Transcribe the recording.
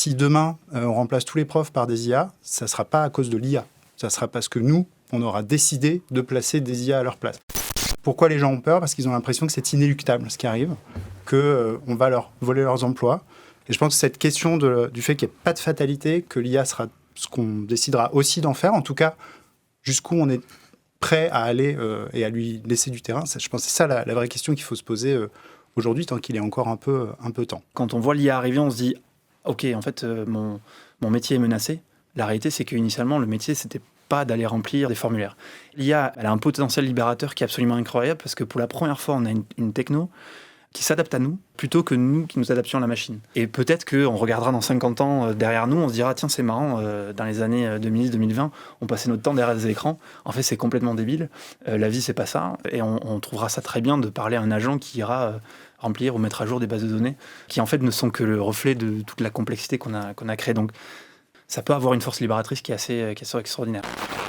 si demain, on remplace tous les profs par des IA, ça ne sera pas à cause de l'IA. Ça sera parce que nous, on aura décidé de placer des IA à leur place. Pourquoi les gens ont peur ? Parce qu'ils ont l'impression que c'est inéluctable ce qui arrive, qu'on va leur voler leurs emplois. Et je pense que cette question du fait qu'il n'y ait pas de fatalité, que l'IA sera ce qu'on décidera aussi d'en faire, en tout cas, jusqu'où on est prêt à aller et à lui laisser du terrain, je pense que c'est ça la vraie question qu'il faut se poser aujourd'hui, tant qu'il est encore un peu temps. Quand on voit l'IA arriver, on se dit « Ok, en fait, mon métier est menacé ». La réalité, c'est qu'initialement, le métier, c'était pas d'aller remplir des formulaires. L'IA, elle a un potentiel libérateur qui est absolument incroyable parce que pour la première fois, on a une techno qui s'adapte à nous plutôt que nous qui nous adaptions à la machine. Et peut-être qu'on regardera dans 50 ans derrière nous, on se dira « Tiens, c'est marrant, dans les années 2010-2020, on passait notre temps derrière des écrans. En fait, c'est complètement débile. La vie, c'est pas ça. » Et on trouvera ça très bien de parler à un agent qui ira remplir ou mettre à jour des bases de données qui, en fait, ne sont que le reflet de toute la complexité qu'on a créée. Donc, ça peut avoir une force libératrice qui est assez extraordinaire.